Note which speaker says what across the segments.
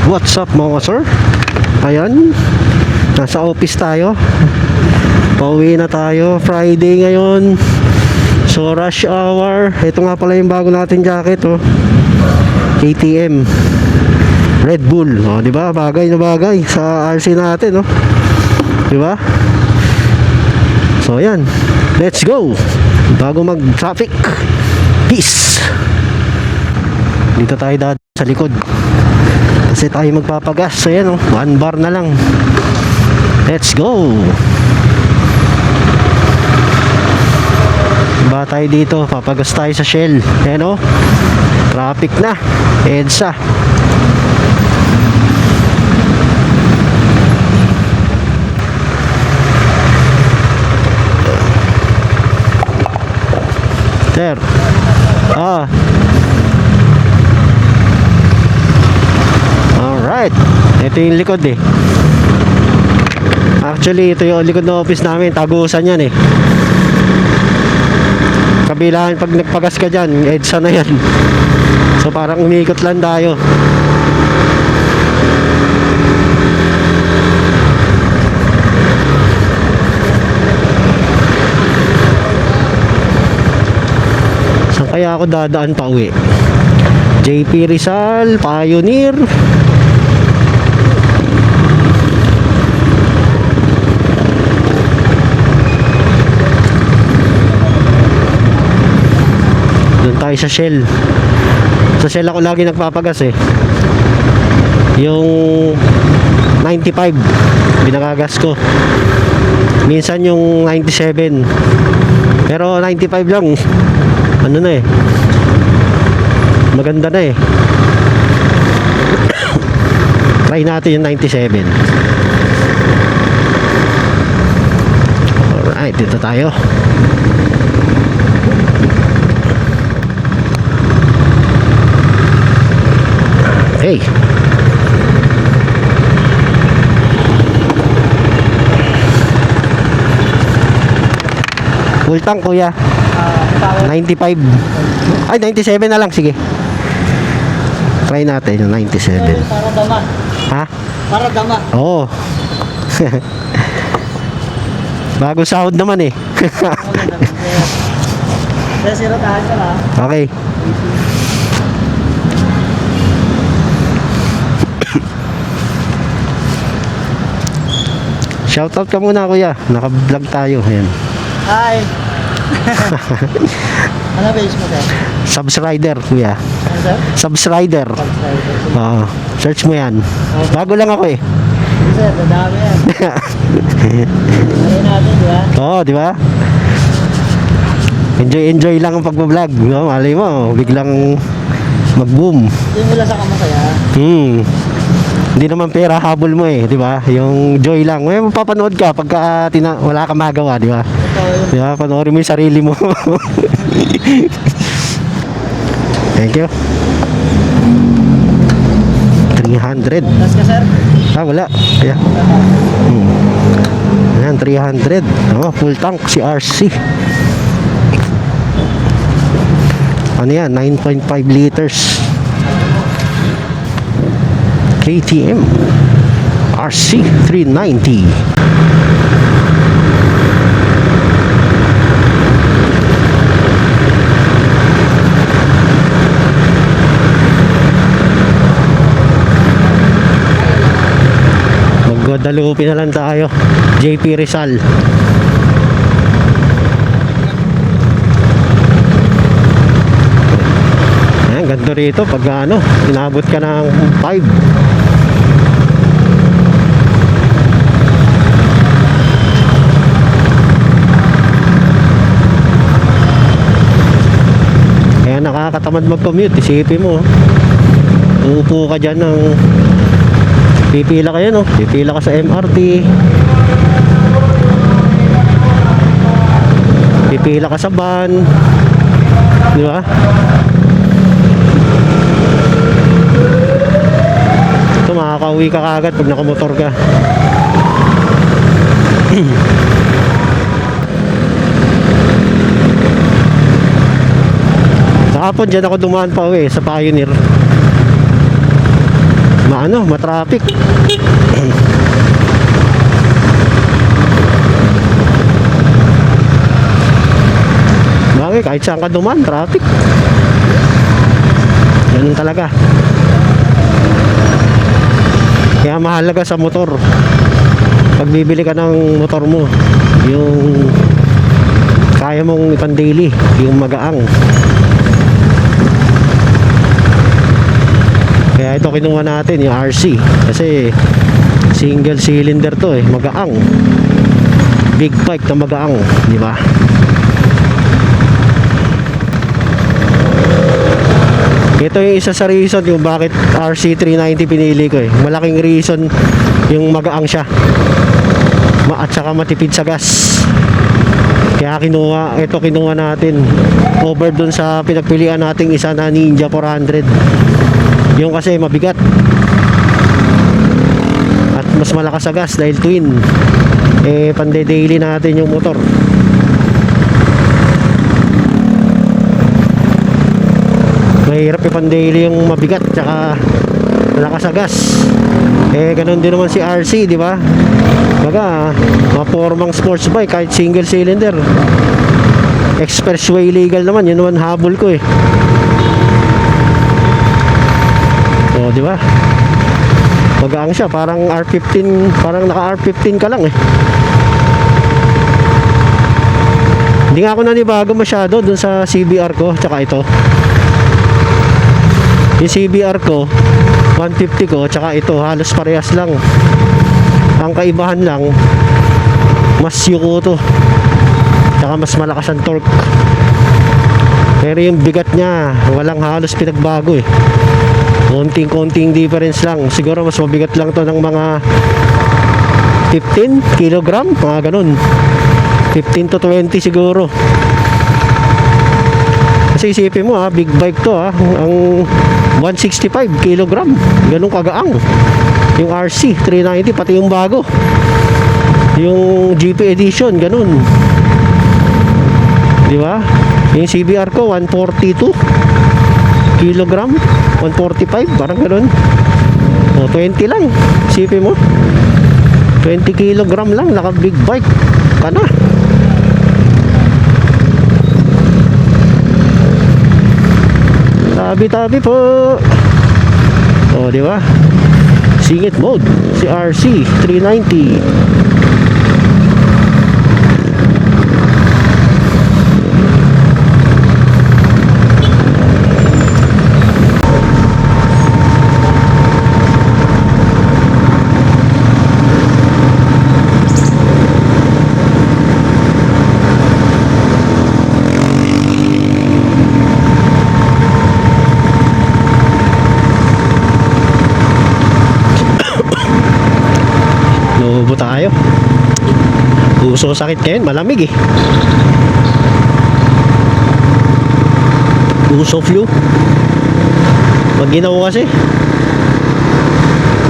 Speaker 1: What's up mga sir? Ayan, nasa office tayo. Pauwi na tayo. Friday ngayon. So rush hour. Ito nga pala yung bago natin jacket, oh. KTM Red Bull, oh, di ba? Bagay na bagay sa RC natin, oh. Di ba? So ayan, let's go. Bago mag-traffic. Peace. Dito tayo dad sa likod. Kasi tayo magpapagas. So yan, oh, 1 bar na lang. Let's go. Ba tayo dito, papagas tayo sa Shell. Ayan, oh, traffic na. EDSA. Sir. Alright. Ito yung likod eh. Actually, ito yung likod ng office namin. Tagusan yan eh. Kabilaan pag nagpagas ka dyan, EDSA na yan. So parang umiikot lang tayo. Saan kaya ako dadaan pa uwi? JP Rizal, Pioneer. Doon tayo sa Shell. Sa Shell ako lagi nagpapagas eh. Yung 95 binagagas ko. Minsan yung 97. Pero 95 lang. Ano na eh, maganda na eh. Try natin yung 97. Alright, dito tayo. Hey. Full tank kuya. 95. Ay, 97 na lang, sige. Try natin yung 97.
Speaker 2: Para dama.
Speaker 1: Ha?
Speaker 2: Para dama.
Speaker 1: Oo. Bago sahod naman eh.
Speaker 2: Kaya zero tahan ka na.
Speaker 1: Okay. Shoutout ka muna kuya. Naka-vlog tayo. Ayan.
Speaker 2: Hi. Ano page mo sir?
Speaker 1: Subsrider kuya.
Speaker 2: Ano sir?
Speaker 1: Subsrider. Oo. Search mo yan. Bago lang ako eh.
Speaker 2: Hindi sir, dadami yan. Ayun natin, di ba?
Speaker 1: Oo, di ba? Enjoy lang ang pagbablog. No? Malay mo, biglang mag-boom.
Speaker 2: Hindi mo lang sa kamasaya.
Speaker 1: Hindi naman pera habol mo eh, di ba? Yung joy lang. May mapapanood ka pagka wala kang magawa, di ba?
Speaker 2: Ito yung...
Speaker 1: Di ba? Panoorin mo yung sarili mo. Thank you. 300.
Speaker 2: Last ka sir?
Speaker 1: Wala. Ayan. Ayan, 300. Oh, full tank si RC. Ano yan? 9.5 liters. KTM RC 390. Mag-Guadalupe na lang tayo. JP Rizal. Ayan, ganda rito pag inabot ka ng 5. Nakakatamad mag-commute, isipin mo. Uupo ka dyan ng pipila ka yan, oh. Pipila ka sa MRT, pipila ka sa van, di ba? Ito, makakauwi ka kagad pag nakamotor ka. Kahapon dyan ako dumaan pa uwi sa Pioneer. matraffic. Bagay, kahit saan ka duman, traffic. Ganun talaga. Kaya mahalaga sa motor, pag bibili ka ng motor mo, yung kaya mong ipan-daily, yung magaang. Kaya ito kinuha natin, yung RC, kasi single cylinder to magaang. Big bike na magaang, di ba? Ito yung isa sa reason yung bakit RC390 pinili ko Malaking reason yung magaang siya. At saka matipid sa gas. Kaya kinuha natin over dun sa pinagpilian nating isa na Ninja 400. Yung kasi mabigat. At mas malakas sa gas dahil twin. Pande-daily natin yung motor. Mahirap ipan-daily yung mabigat tsaka malakas sa gas. Ganun din naman si RC, di ba? Baga, mapormang sports bike kahit single cylinder. Expressway legal naman, yun naman habol ko O, di ba? Magaang siya, parang R15, parang naka R15 ka lang Hindi nga ako nanibago masyado dun sa CBR ko, tsaka ito. Yung CBR ko 150 ko tsaka ito halos parehas lang. Ang kaibahan lang mas yuko to tsaka mas malakas ang torque, pero yung bigat niya walang halos pinagbago konting difference lang. Siguro mas mabigat lang to ng mga 15 kilogram, mga ganun, 15 to 20 siguro. Kasi isipin mo big bike to ang 165 kilogram, ganun kagaang. Yung RC 390 pati yung bago, yung GP edition, ganun, di ba? Yung CBR ko 142 kilogram, 145 parang ganun. 20 lang, isipin mo 20 kilogram lang, naka big bike ka na. Tabi-tabi po. Di ba? Singit mode si RC 390. Nuubo tayo. Puso sakit ngayon, malamig Puso flu. Pag ginaw kasi.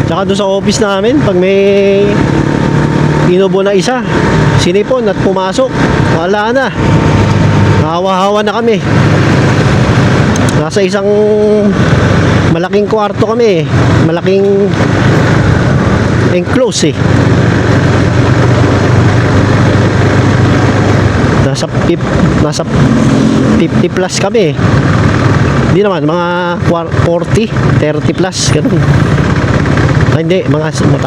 Speaker 1: Tsaka doon sa office namin, pag may inubo na isa, sinipon at pumasok, wala na. Hawa-hawa na kami. Nasa isang malaking kwarto kami malaking enclose nasa 50 plus kami hindi naman, mga 40 30 plus ganun. Hindi, mga 50.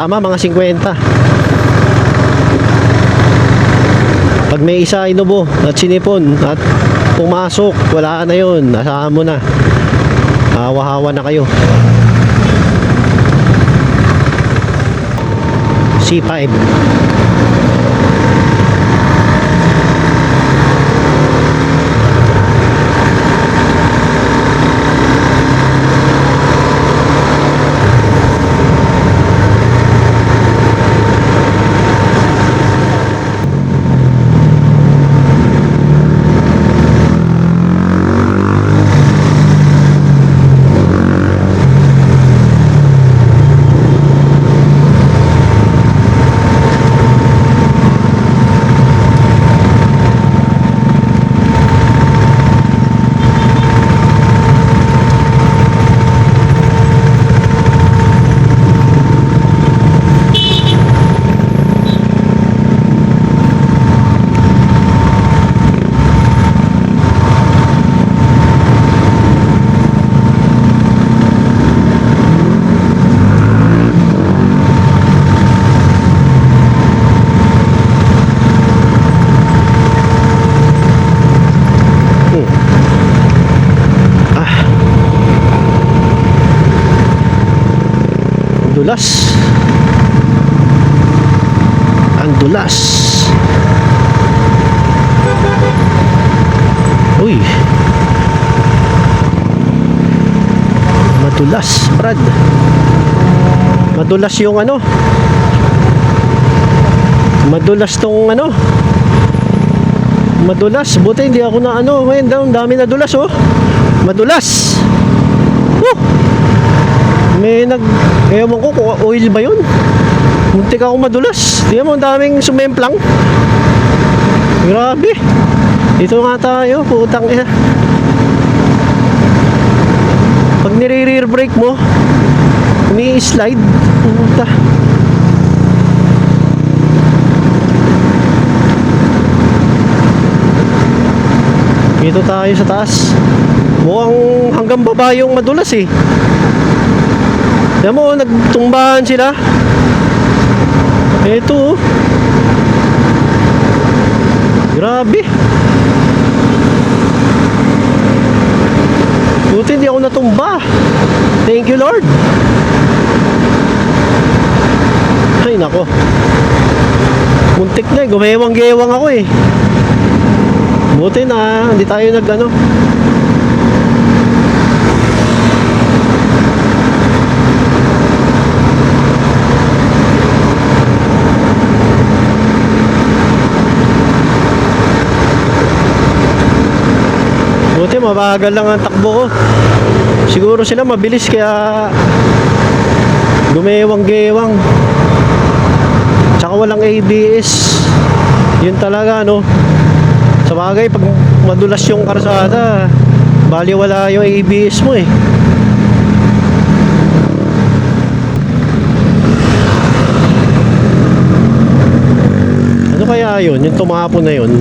Speaker 1: Pag may isa inubo at sinipon at pumasok, wala na yun, asahan mo na, hawa-hawa na kayo. C5. dulas. Ang dulas. Uy. Madulas, Brad. Madulas yung ano. Madulas tong ano. Madulas. Buti hindi ako na ano. Ngayon, ang dami na dulas, oh. Madulas. Woo! May ewan ko kung oil ba yun. Muntik ako madulas. Di mo, ang daming sumemplang. Grabe. Ito nga tayo, putang ina. Pag nire-rear brake mo, umi-slide. Puta. Dito tayo sa taas. Mukhang hanggang baba yung madulas eh. Alam mo, nagtumbahan sila. Ito oh. Grabe. Buti hindi ako natumba. Thank you, Lord. Ay nako. Muntik na eh. Gumewang-gewang ako eh. Buti na hindi tayo nag-ano. Buti mabagal lang ang takbo ko. Siguro sila mabilis kaya gumewang-gewang. Tsaka walang ABS. Yun talaga no. Sa bagay pag madulas yung karsada, bali wala yung ABS mo eh. Ano kaya yun? Yung tumapon na yun.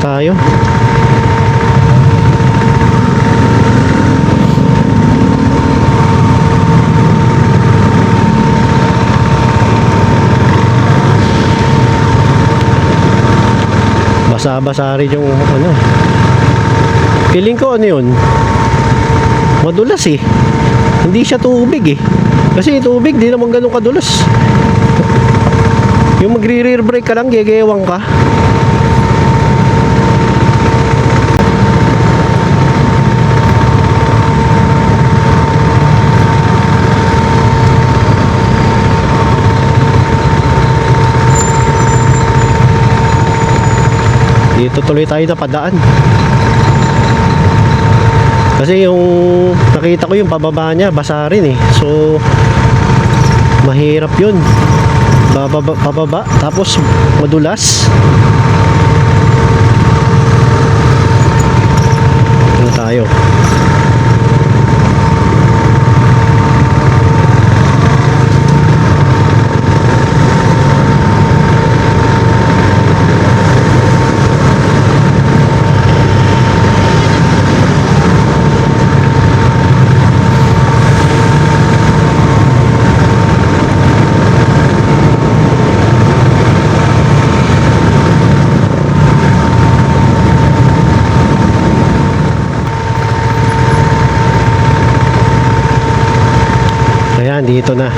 Speaker 1: Tayo. Basa-basa rin yung ano. Feeling ko ano yun, madulas eh. Hindi siya tubig eh. Kasi tubig di naman ganun kadulas. Yung magre-rear brake ka lang, gegewang ka. Dito tuloy tayo na padaan. Kasi yung nakita ko yung pababa niya, basa rin eh. So mahirap yun. Pababa, tapos madulas. Dito tayo. Ayan, dito na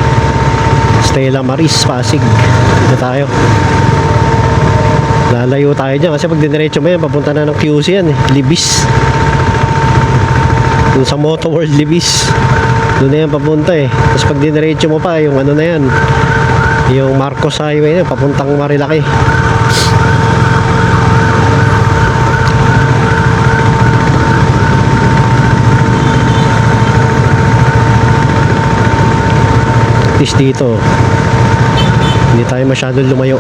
Speaker 1: Stella Maris, Pasig. Dito tayo. Lalayo tayo dyan kasi pag diniretso mo yan, papunta na ng QC yan eh, Libis. Doon sa Moto World Libis, doon na yan papunta eh. Tapos pag diniretso mo pa, yung ano na yan, yung Marcos Highway na, papuntang Marilaki. At least dito hindi tayo masyadong lumayo.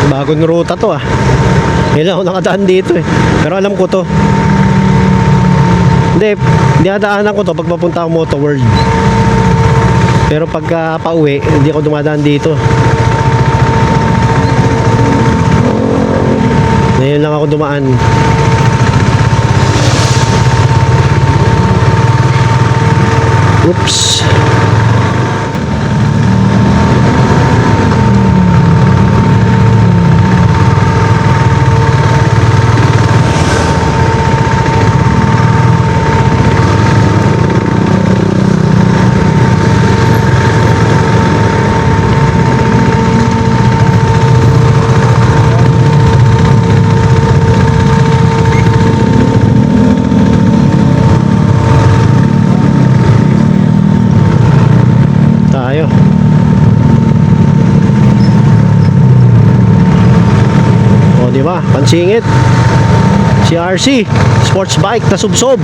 Speaker 1: Bagong ruta to ah. Hindi ako nakadaan dito eh, pero alam ko to. Hindi nadaanan ko to pag papunta ako Moto World. Pero pagka pauwi, hindi ako dumadaan dito. Ngayon lang ako dumaan. Oops. Tayo. O, di ba? Pansingit. Si RC, sports bike na subsob.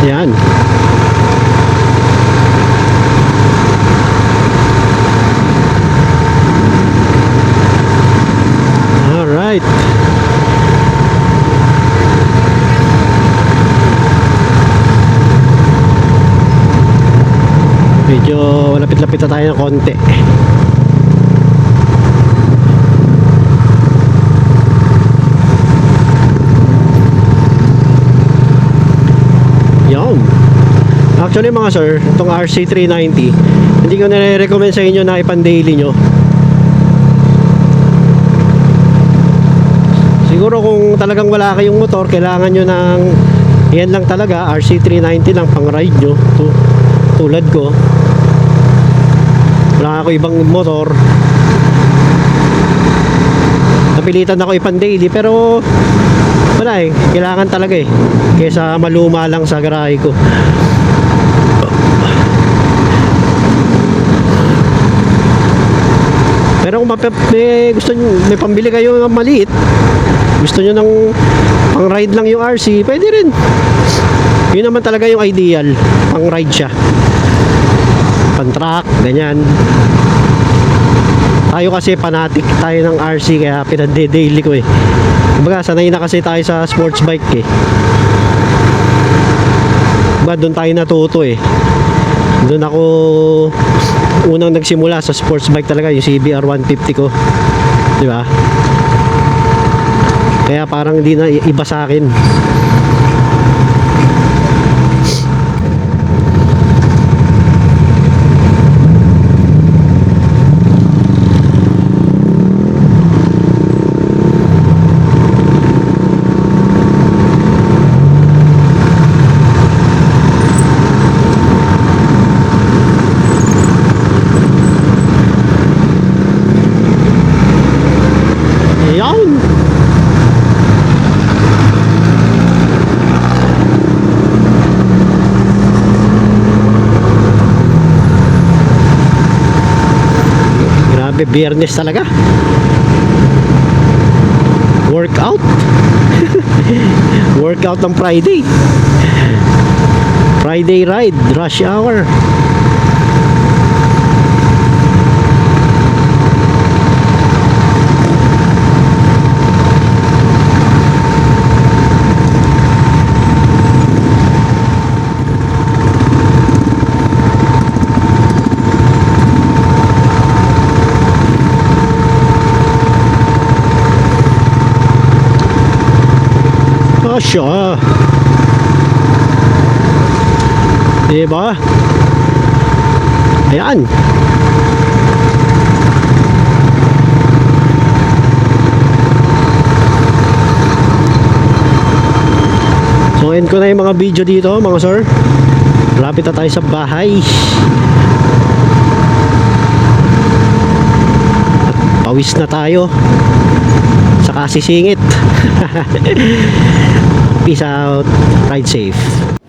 Speaker 1: Yan. Alright. Medyo lapit-lapit na tayo ng konti. Yan. Actually mga sir, itong RC390, hindi ko nire-recommend sa inyo na ipan-daily nyo. Siguro kung talagang wala kayong motor, kailangan nyo ng yan lang talaga, RC390 lang pang ride nyo. Tulad ko, wala ako ibang motor, napilitan ako ipan-daily, pero wala eh, kailangan talaga eh, kesa maluma lang sa garahe ko. Pero kung gusto nyo, may pambili kayo ng maliit, gusto nyo ng pang ride lang yung RC, pwede rin. Yun naman talaga yung ideal, pang ride siya, pang track, ganyan. Tayo kasi fanatic tayo ng RC, kaya pinade-daily ko eh. Kumbaga sanay na kasi tayo sa sports bike eh. Kumbaga doon tayo natuto eh. Doon ako unang nagsimula sa sports bike talaga, yung CBR 150 ko, di ba? Kaya parang hindi na iba sa akin. Yan. Grabe, Biyernes talaga. Workout. Workout ng Friday. Friday ride, rush hour. Siya. Diba? Ayan. So end ko na yung mga video dito mga sir. Lapit na tayo sa bahay. At pawis na tayo. Saka sisingit. Peace out. Ride safe.